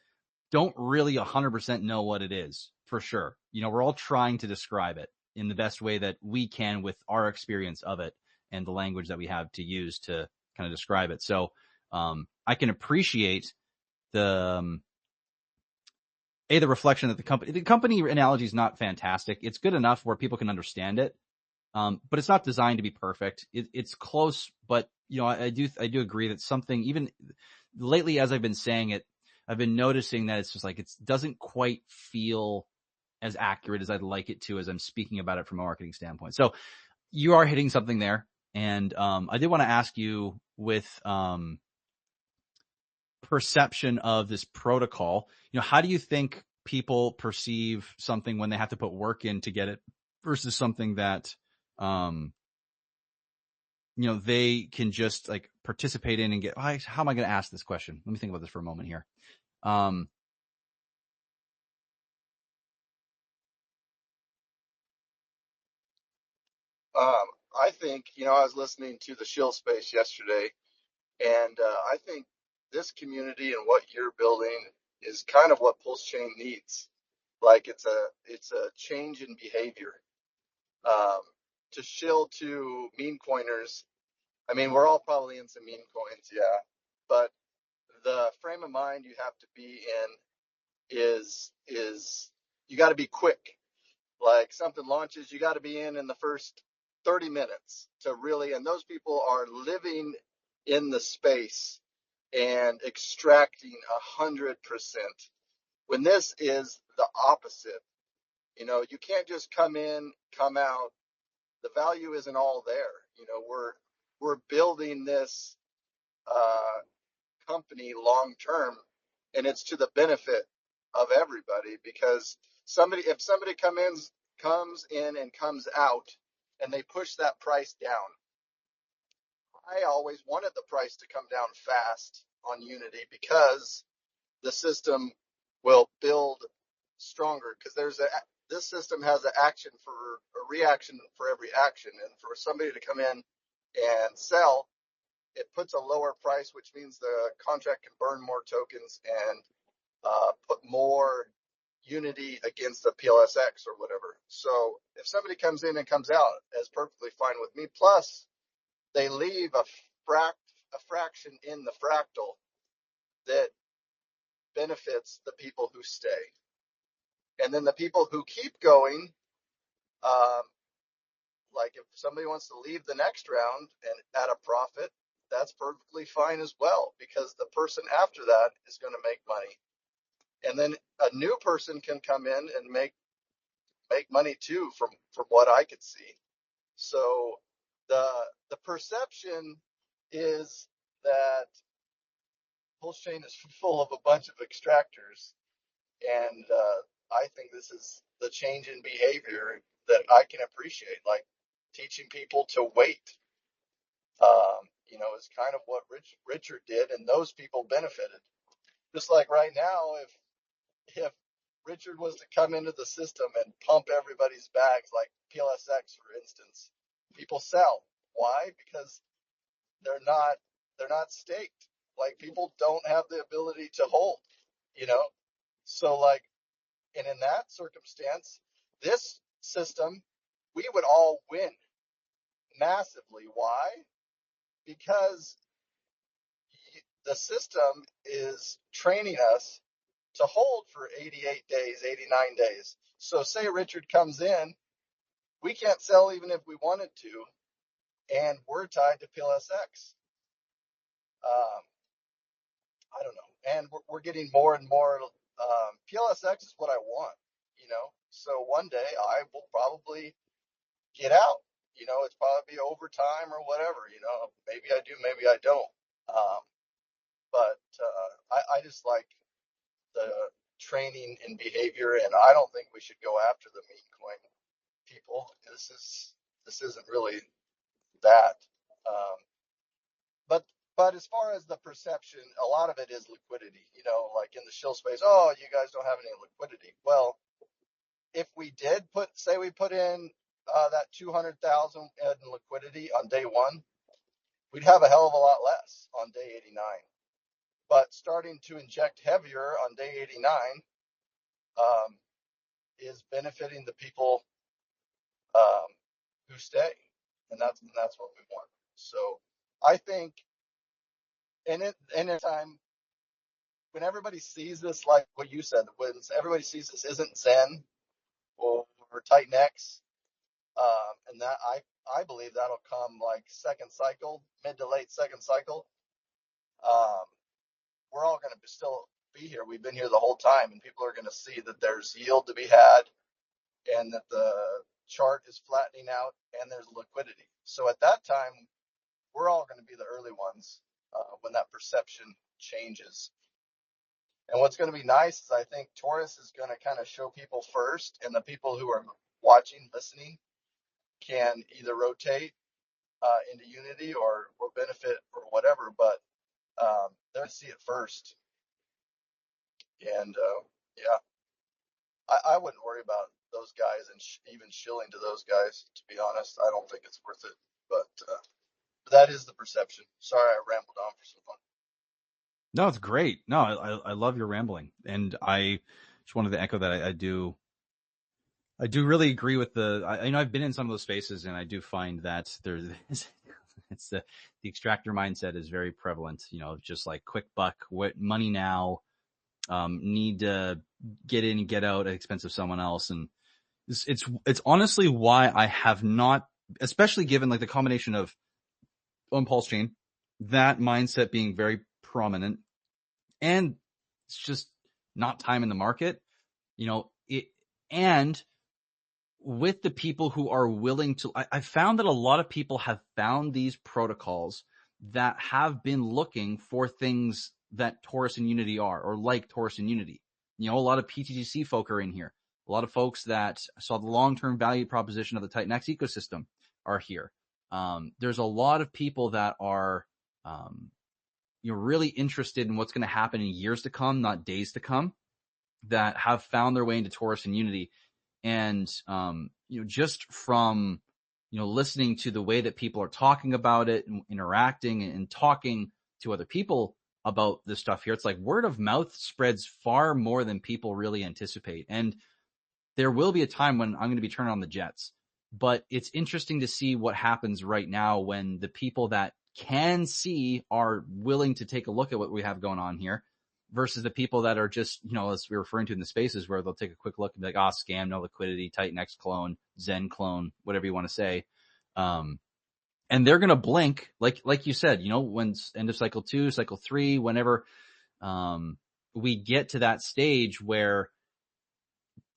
don't really 100% know what it is for sure. We're all trying to describe it in the best way that we can with our experience of it and the language that we have to use to kind of describe it. So I can appreciate the reflection that the company analogy is not fantastic. It's good enough where people can understand it. But it's not designed to be perfect. It's close, but I do agree that something, even lately as I've been saying it, I've been noticing that it's just like it doesn't quite feel as accurate as I'd like it to as I'm speaking about it from a marketing standpoint. So you are hitting something there, and I did want to ask you with perception of this protocol. How do you think people perceive something when they have to put work in to get it versus something that they can just like participate in and get, how am I going to ask this question? Let me think about this for a moment here. I think, I was listening to the Shill Space yesterday, and I think this community and what you're building is kind of what PulseChain needs. Like it's a change in behavior. To shill to meme coiners, I mean, we're all probably in some meme coins, yeah, but the frame of mind you have to be in is you got to be quick. Like something launches, you got to be in the first 30 minutes to really, and those people are living in the space and extracting 100%. When this is the opposite, you can't just come in, come out. The value isn't all there. We're building this company long term, and it's to the benefit of everybody, because if somebody comes in and comes out and they push that price down, I always wanted the price to come down fast on Unity because the system will build stronger, because this system has an action for a reaction for every action, and for somebody to come in and sell, it puts a lower price, which means the contract can burn more tokens and put more Unity against the PLSX or whatever. So if somebody comes in and comes out, that's perfectly fine with me. Plus, they leave a fraction in the fractal that benefits the people who stay. And then the people who keep going, like if somebody wants to leave the next round and at a profit, that's perfectly fine as well, because the person after that is going to make money. And then a new person can come in and make money too, from what I could see. So the perception is that PulseChain is full of a bunch of extractors, and I think this is the change in behavior that I can appreciate, like teaching people to wait. Is kind of what Richard did, and those people benefited. Just like right now, if Richard was to come into the system and pump everybody's bags, like PLSX, for instance, people sell. Why? Because they're not staked. Like, people don't have the ability to hold, So like, and in that circumstance, this system, we would all win massively. Why? Because the system is training us to hold for 88 days, 89 days. So say Richard comes in, we can't sell even if we wanted to, and we're tied to PLSX. I don't know. And we're getting more and more. PLSX is what I want, So one day I will probably get out. It's probably overtime or whatever, Maybe I do, maybe I don't. But I just like the training in behavior, and I don't think we should go after the meme coin people. This isn't really that. But as far as the perception, a lot of it is liquidity. Like in the shill space, oh, you guys don't have any liquidity. Well, if we did put in that 200,000 in liquidity on day one, we'd have a hell of a lot less on day 89. But starting to inject heavier on day 89 is benefiting the people who stay, and that's what we want. So I think, in a time when everybody sees this, like what you said, when everybody sees this isn't Zen or Titanx, and that I believe that'll come like second cycle, mid to late second cycle. We're all going to still be here. We've been here the whole time, and people are going to see that there's yield to be had, and that the chart is flattening out, and there's liquidity. So at that time, we're all going to be the early ones when that perception changes. And what's going to be nice is I think TORUS is going to kind of show people first, and the people who are watching, listening, can either rotate into Unity or benefit or whatever, but they're going to see it first. And yeah, I wouldn't worry about those guys and even shilling to those guys, to be honest. I don't think it's worth it, but that is the perception. Sorry, I rambled on for some fun. No, it's great. No, I love your rambling, and I just wanted to echo that. I do really agree with I've been in some of those spaces, and I do find that it's the extractor mindset is very prevalent. Just like quick buck, what money now, need to get in and get out at the expense of someone else, and it's honestly why I have not, especially given like the combination of on PulseChain, that mindset being very prominent, and it's just not time in the market, and with the people who are willing to, I found that a lot of people have found these protocols that have been looking for things that TORUS and UNITY are, or like TORUS and UNITY. A lot of PTGC folk are in here. A lot of folks that saw the long-term value proposition of the Titanx ecosystem are here. There's a lot of people that are, really interested in what's going to happen in years to come, not days to come, that have found their way into TORUS and UNITY. And, just from, listening to the way that people are talking about it and interacting and talking to other people about this stuff here, it's like word of mouth spreads far more than people really anticipate. And there will be a time when I'm going to be turning on the jets, but it's interesting to see what happens right now when the people that can see are willing to take a look at what we have going on here versus the people that are just, as we're referring to in the spaces where they'll take a quick look and be like, scam, no liquidity, Titan X clone, Zen clone, whatever you want to say. And they're going to blink, like you said, when end of cycle 2, cycle 3, whenever, we get to that stage where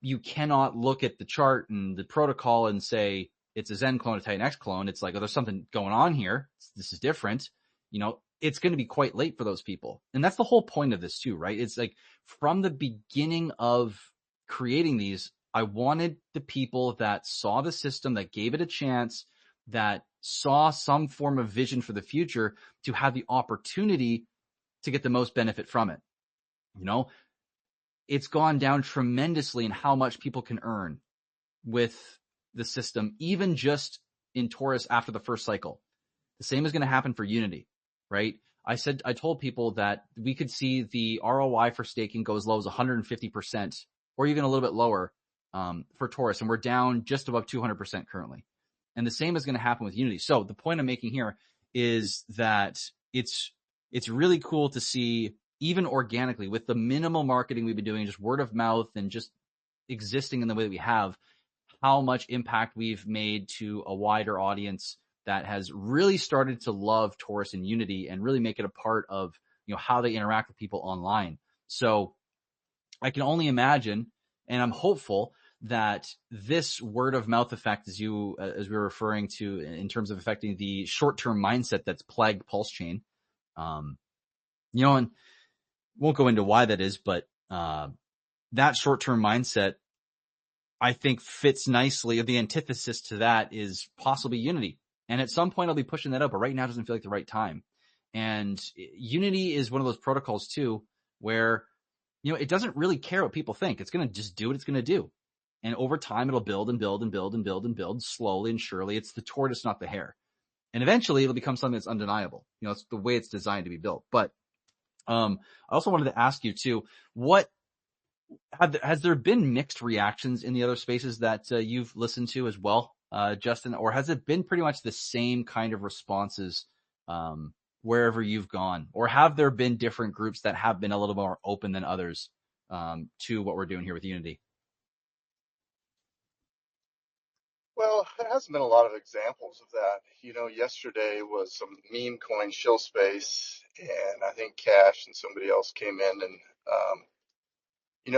you cannot look at the chart and the protocol and say it's a Zen clone, a Titan X clone. It's like, there's something going on here. This is different. It's going to be quite late for those people. And that's the whole point of this too, right? It's like from the beginning of creating these, I wanted the people that saw the system, that gave it a chance, that saw some form of vision for the future to have the opportunity to get the most benefit from it. It's gone down tremendously in how much people can earn with the system, even just in TORUS after the first cycle. The same is going to happen for Unity, right? I told people that we could see the ROI for staking go as low as 150% or even a little bit lower for TORUS, and we're down just above 200% currently. And the same is going to happen with Unity. So the point I'm making here is that it's really cool to see, even organically, with the minimal marketing we've been doing, just word of mouth and just existing in the way that we have, how much impact we've made to a wider audience that has really started to love TORUS and Unity and really make it a part of, how they interact with people online. So I can only imagine, and I'm hopeful that this word of mouth effect, as we were referring to in terms of affecting the short-term mindset that's plagued PulseChain, and won't go into why that is, but that short-term mindset, I think, fits nicely. The antithesis to that is possibly Unity. And at some point I'll be pushing that up, but right now it doesn't feel like the right time. And Unity is one of those protocols too, where, it doesn't really care what people think. It's going to just do what it's going to do. And over time it'll build and build and build and build and build slowly and surely. It's the tortoise, not the hare. And eventually it'll become something that's undeniable. It's the way it's designed to be built. But I also wanted to ask you too, has there been mixed reactions in the other spaces that you've listened to as well, Justin, or has it been pretty much the same kind of responses wherever you've gone, or have there been different groups that have been a little more open than others to what we're doing here with Unity? Well, there hasn't been a lot of examples of that. Yesterday was some meme coin shill space, and I think Cash and somebody else came in, and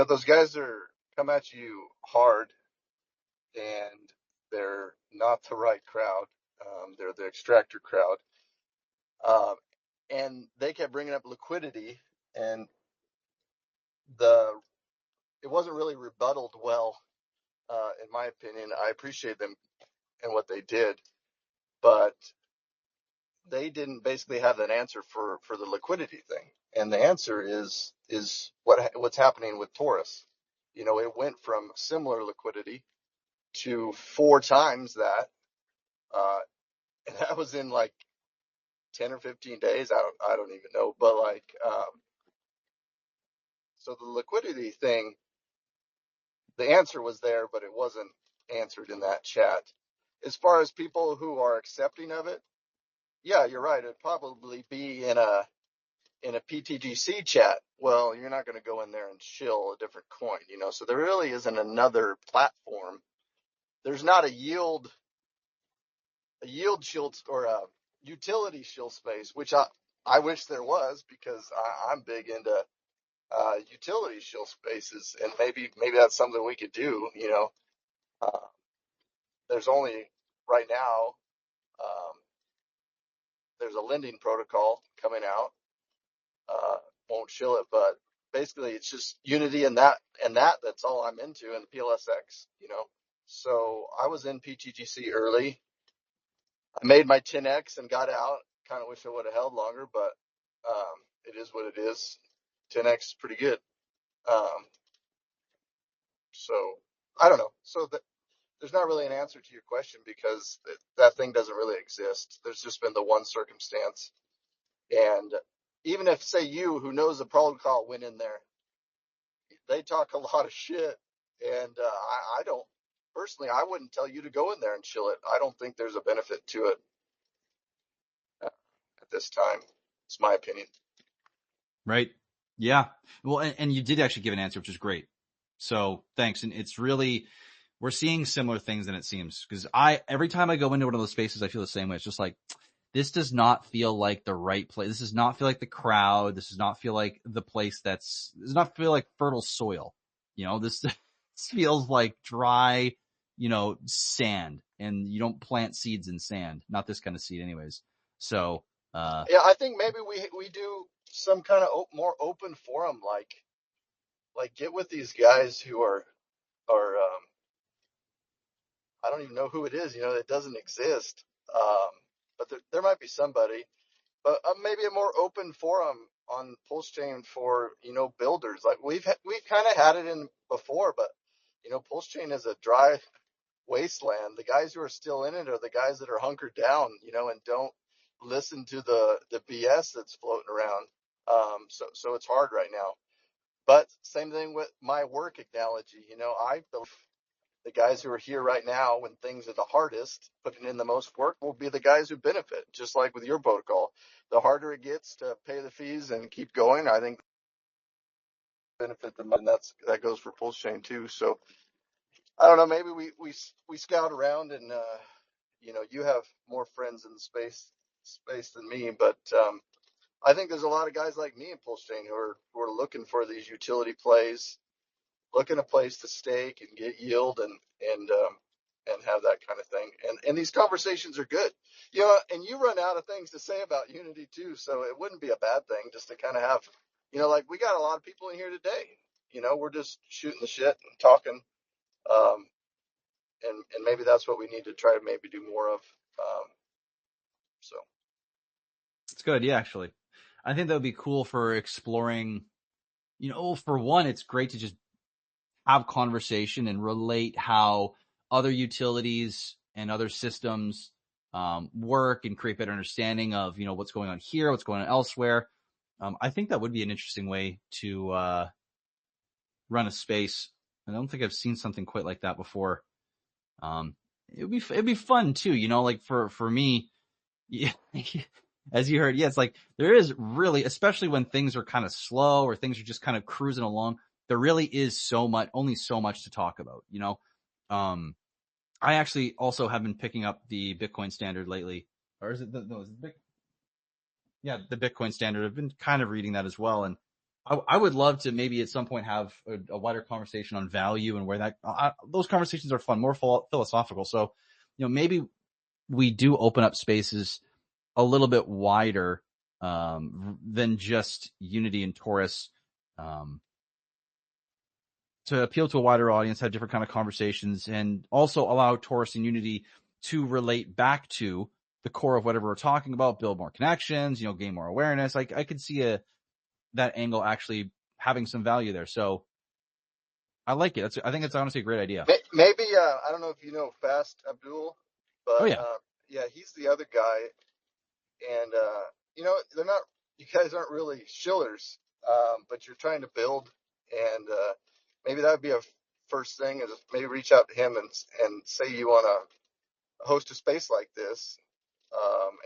those guys come at you hard, and they're not the right crowd. They're the extractor crowd, and they kept bringing up liquidity, and it wasn't really rebutted well, in my opinion. I appreciate them and what they did, but they didn't basically have an answer for the liquidity thing. And the answer is what's happening with TORUS. It went from similar liquidity to 4 times that, and that was in like 10 or 15 days. I don't even know, but so the liquidity thing, the answer was there, but it wasn't answered in that chat. As far as people who are accepting of it, yeah, you're right. It'd probably be in a PTGC chat. Well, you're not going to go in there and shill a different coin, so there really isn't another platform. There's not a yield shill or a utility shill space, which I wish there was, because I'm big into utility shill spaces, and maybe that's something we could do. There's only right now, there's a lending protocol coming out. Won't shill it, but basically it's just Unity and that's all I'm into, and the PLSX. So I was in PTGC early. I made my 10x and got out. Kind of wish I would have held longer, but it is what it is. 10x is pretty good. So I don't know. So there's not really an answer to your question because that thing doesn't really exist. There's just been the one circumstance. And even if, say, you, who knows the protocol, went in there, they talk a lot of shit. And I don't, personally, I wouldn't tell you to go in there and chill it. I don't think there's a benefit to it at this time. It's my opinion. Right. Yeah. Well, and you did actually give an answer, which is great. So thanks. And it's really, we're seeing similar things than it seems. Because every time I go into one of those spaces, I feel the same way. It's just like, this does not feel like the right place. This does not feel like the crowd. This does not feel like the place this does not feel like fertile soil. This feels like dry, sand, and you don't plant seeds in sand. Not this kind of seed anyways. So, yeah, I think maybe we do some kind of more open forum, like get with these guys who are I don't even know who it is, that doesn't exist. But there might be somebody, but maybe a more open forum on PulseChain for, builders. Like we've kind of had it in before, but PulseChain is a dry wasteland. The guys who are still in it are the guys that are hunkered down, and don't listen to the BS that's floating around. So it's hard right now. But same thing with my work analogy. I believe the guys who are here right now when things are the hardest, putting in the most work, will be the guys who benefit, just like with your protocol. The harder it gets to pay the fees and keep going, I think benefit them, and that goes for PulseChain too. So I don't know, maybe we scout around, and you have more friends in the space than me, but I think there's a lot of guys like me in PulseChain who are looking for these utility plays, looking a place to stake and get yield and have that kind of thing. And these conversations are good. And you run out of things to say about Unity too, so it wouldn't be a bad thing just to kind of have, like we got a lot of people in here today. We're just shooting the shit and talking. And maybe that's what we need to try to maybe do more of. So it's good. Yeah, actually. I think that would be cool for exploring, for one, it's great to just have conversation and relate how other utilities and other systems work and create better understanding of, what's going on here, what's going on elsewhere. I think that would be an interesting way to run a space. I don't think I've seen something quite like that before. It'd be fun too, like for me, yeah, as you heard, yeah, it's like there is really, especially when things are kind of slow or things are just kind of cruising along, there really is only so much to talk about, I actually also have been picking up the Bitcoin standard lately, or is it the Bitcoin standard. I've been kind of reading that as well, and I would love to maybe at some point have a wider conversation on value and where those conversations are fun, more philosophical. So, maybe we do open up spaces a little bit wider than just Unity and TORUS, to appeal to a wider audience, have different kind of conversations, and also allow TORUS and Unity to relate back to the core of whatever we're talking about, build more connections, gain more awareness. I could see that angle actually having some value there. So I like it. I think it's honestly a great idea. maybe I don't know if you know Fast Abdul, Oh but yeah. yeah, he's the other guy, and they're not. You guys aren't really shillers, but you're trying to build, and maybe that would be a first thing, is maybe reach out to him and say you want to host a space like this,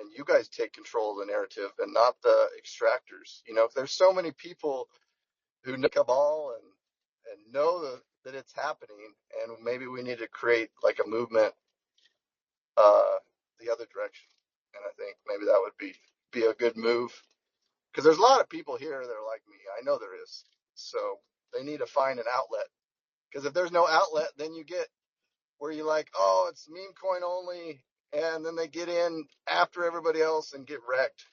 and you guys take control of the narrative and not the extractors. There's so many people who know cabal and know that it's happening, and maybe we need to create like a movement the other direction. And I think maybe that would be a good move, because there's a lot of people here that are like me. I know there is. So they need to find an outlet, because if there's no outlet, then you get where you like, oh, it's meme coin only, and then they get in after everybody else and get wrecked,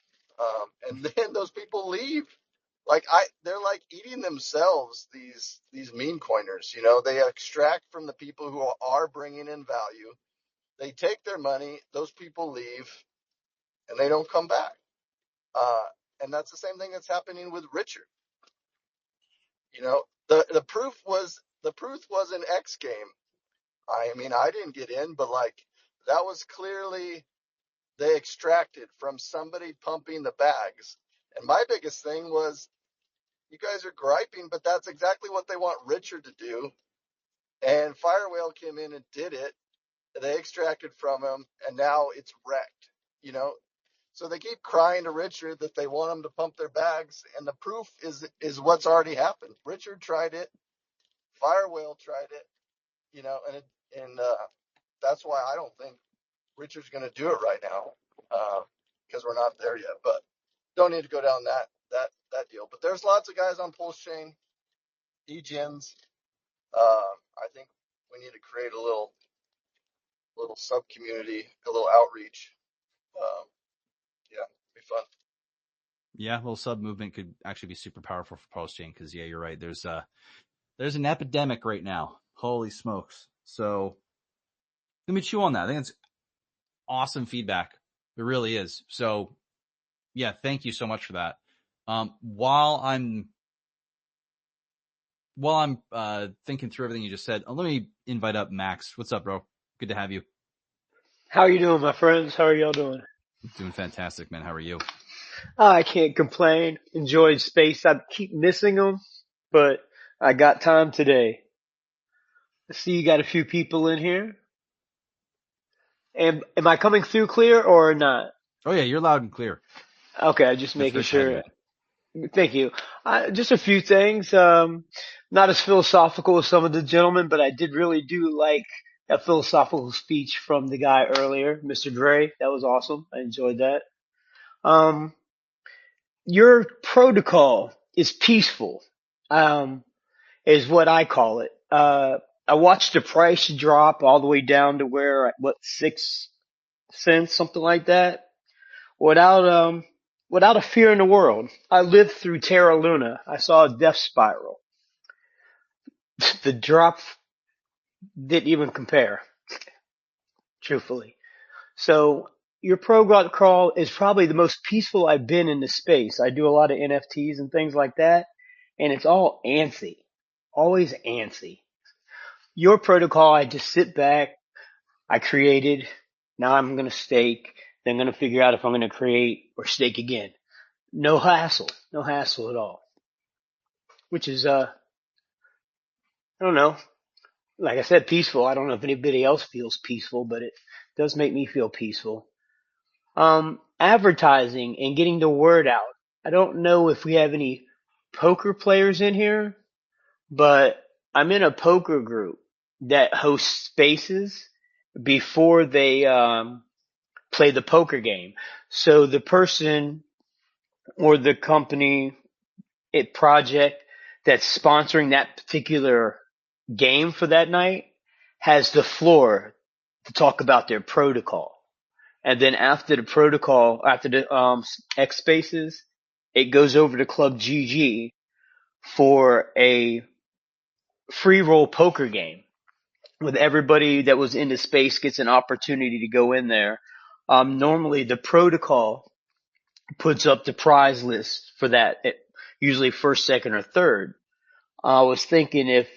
and then those people leave. They're like eating themselves. These meme coiners, they extract from the people who are bringing in value, They take their money, those people leave, and they don't come back. And that's the same thing that's happening with Richard. You know, the proof was an X game. I mean, I didn't get in, but like that was clearly they extracted from somebody pumping the bags. And my biggest thing was, you guys are griping, but that's exactly what they want Richard to do. And Firewhale came in and did it. They extracted from him, and now it's wrecked. You know, so they keep crying to Richard that they want him to pump their bags, and the proof is what's already happened. Richard tried it, Firewhale tried it, you know, and that's why I don't think Richard's going to do it right now, because we're not there yet. But don't need to go down that deal. But there's lots of guys on PulseChain, degens. I think we need to create a little sub community, a little outreach. Yeah, be fun. Yeah, a little sub movement could actually be super powerful for PulseChain because yeah, you're right. There's an epidemic right now. Holy smokes! So let me chew on that. I think it's awesome feedback. It really is. So yeah, thank you so much for that. While I'm thinking through everything you just said, let me invite up Max. What's up, bro? Good to have you. How are you doing, my friends? How are y'all doing? Doing fantastic, man. How are you? I can't complain. Enjoyed space. I keep missing them, but I got time today. I see you got a few people in here. Am I coming through clear or not? Oh yeah, you're loud and clear. Okay, just That's making Rich ahead, sure. man. Thank you. Just a few things. Not as philosophical as some of the gentlemen, but I did really do like that philosophical speech from the guy earlier, Mr. Dre. That was awesome. I enjoyed that. Your protocol is peaceful, is what I call it. I watched the price drop all the way down to where, what, 6 cents, something like that, without a fear in the world. I lived through Terra Luna. I saw a death spiral. The drop didn't even compare, truthfully. So your protocol is probably the most peaceful I've been in the space. I do a lot of NFTs and things like that, and it's all antsy, always antsy. Your protocol, I just sit back, I created, now I'm going to stake, then I'm going to figure out if I'm going to create or stake again. No hassle at all. Which is, I don't know, like I said, peaceful. I don't know if anybody else feels peaceful, but it does make me feel peaceful. Advertising and getting the word out. I don't know if we have any poker players in here, but I'm in a poker group that hosts spaces before they play the poker game. So the person or the company, project that's sponsoring that particular game for that night has the floor to talk about their protocol. And then after the protocol, after the X spaces, it goes over to Club GG for a free roll poker game with everybody that was in the space gets an opportunity to go in there. Normally the protocol puts up the prize list for that, usually first, second, or third. I was thinking if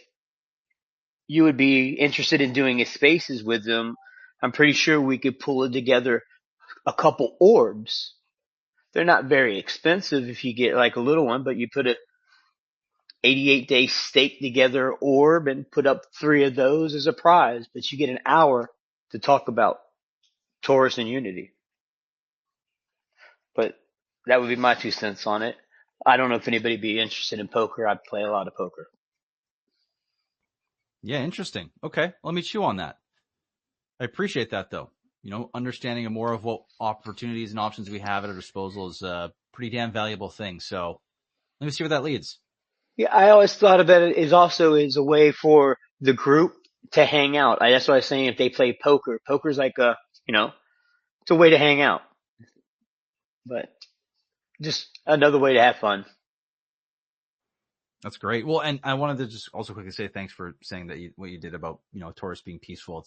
you would be interested in doing a spaces with them, I'm pretty sure we could pull it together a couple orbs. They're not very expensive if you get like a little one, but you put a 88-day stake together orb and put up 3 of those as a prize, but you get an hour to talk about TORUS and UNITY. But that would be my 2 cents on it. I don't know if anybody would be interested in poker. I play a lot of poker. Yeah, interesting. Okay, let me chew on that. I appreciate that, though. You know, understanding more of what opportunities and options we have at our disposal is a pretty damn valuable thing. So let me see where that leads. Yeah, I always thought about it as also as a way for the group to hang out. That's why I was saying if they play poker. Poker's like it's a way to hang out. But just another way to have fun. That's great. Well, and I wanted to just also quickly say thanks for saying that what you did about, TORUS being peaceful.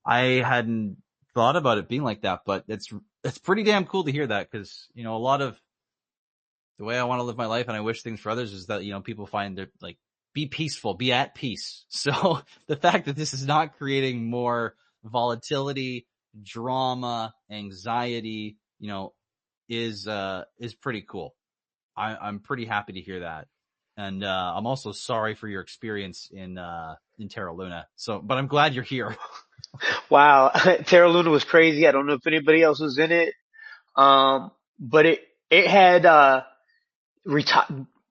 I hadn't thought about it being like that, but it's pretty damn cool to hear that, because, you know, a lot of the way I want to live my life and I wish things for others is that, you know, people find that, like, be peaceful, be at peace. So the fact that this is not creating more volatility, drama, anxiety, you know, is pretty cool. I'm pretty happy to hear that. And I'm also sorry for your experience in Terra Luna. So, but I'm glad you're here. Wow, Terra Luna was crazy. I don't know if anybody else was in it. But it had I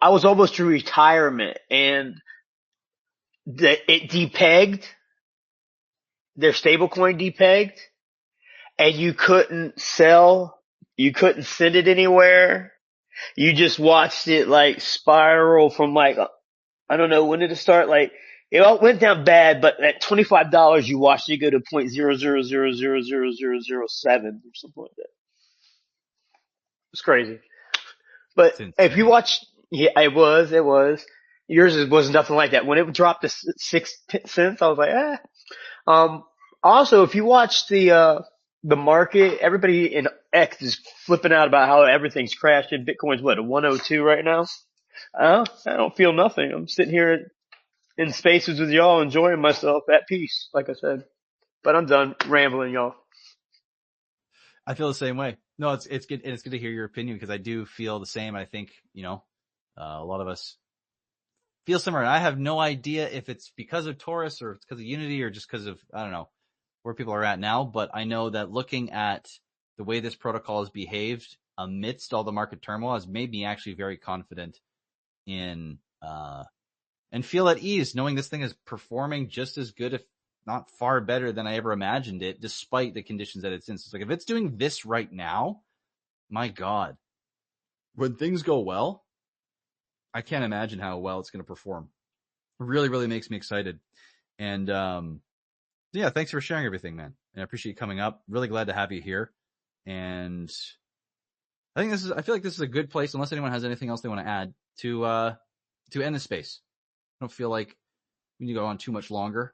was almost to retirement, and it depegged, their stablecoin depegged, and you couldn't sell, you couldn't send it anywhere. You just watched it like spiral from like, I don't know, when did it start? Like, it all went down bad, but at $25, you watched it go to 0.000000007 or something like that. It's crazy. But It's if you insane. watch, yeah, it was. Yours was nothing like that. When it dropped to 6 cents, I was like, eh. Also, if you watch the market, everybody in X is flipping out about how everything's crashing. Bitcoin's what, a 102 right now? I don't feel nothing. I'm sitting here in spaces with y'all, enjoying myself at peace, like I said. But I'm done rambling, y'all. I feel the same way. No, it's good, and it's good to hear your opinion, because I do feel the same. I think, you know, a lot of us feel similar. I have no idea if it's because of TORUS or it's because of Unity or just because of, I don't know, where people are at now. But I know that looking at the way this protocol has behaved amidst all the market turmoil has made me actually very confident in and feel at ease knowing this thing is performing just as good, if not far better than I ever imagined it, despite the conditions that it's in. So it's like, if it's doing this right now, my God, when things go well, I can't imagine how well it's going to perform. It really, really makes me excited. And yeah, thanks for sharing everything, man. And I appreciate you coming up. Really glad to have you here. And I feel like this is a good place, unless anyone has anything else they want to add, to end the space. I don't feel like we need to go on too much longer,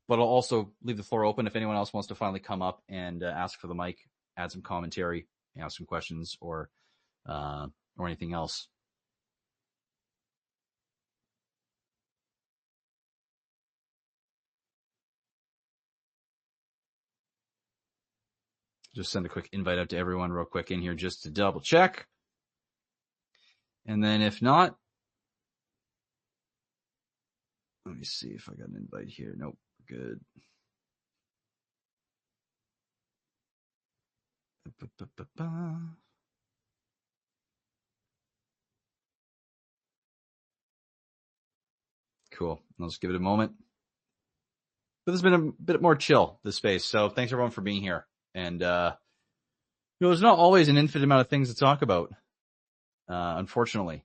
but I'll also leave the floor open if anyone else wants to finally come up and ask for the mic, add some commentary, ask some questions, or anything else. Just send a quick invite out to everyone real quick in here just to double check. And then if not, let me see if I got an invite here. Nope, good. Cool. I'll just give it a moment. But there's been a bit more chill, this space. So thanks everyone for being here. And, there's not always an infinite amount of things to talk about, unfortunately.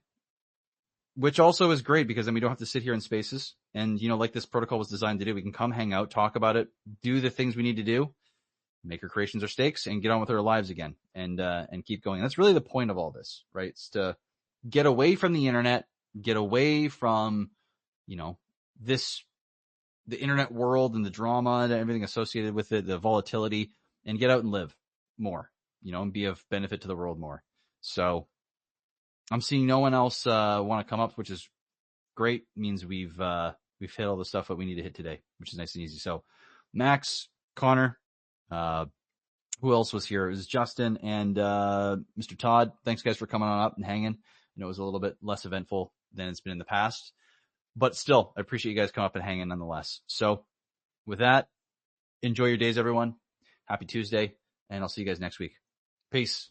Which also is great, because then we don't have to sit here in spaces. And, like this protocol was designed to do, we can come hang out, talk about it, do the things we need to do, make our creations or stakes, and get on with our lives again, and keep going. And that's really the point of all this, right? It's to get away from the internet, get away from, the internet world and the drama and everything associated with it, the volatility, and get out and live more, and be of benefit to the world more. So I'm seeing no one else want to come up, which is great. It means we've hit all the stuff that we need to hit today, which is nice and easy. So Max, Connor, who else was here? It was Justin and Mr. Todd. Thanks, guys, for coming on up and hanging. It was a little bit less eventful than it's been in the past, but still, I appreciate you guys coming up and hanging nonetheless. So with that, enjoy your days, everyone. Happy Tuesday, and I'll see you guys next week. Peace.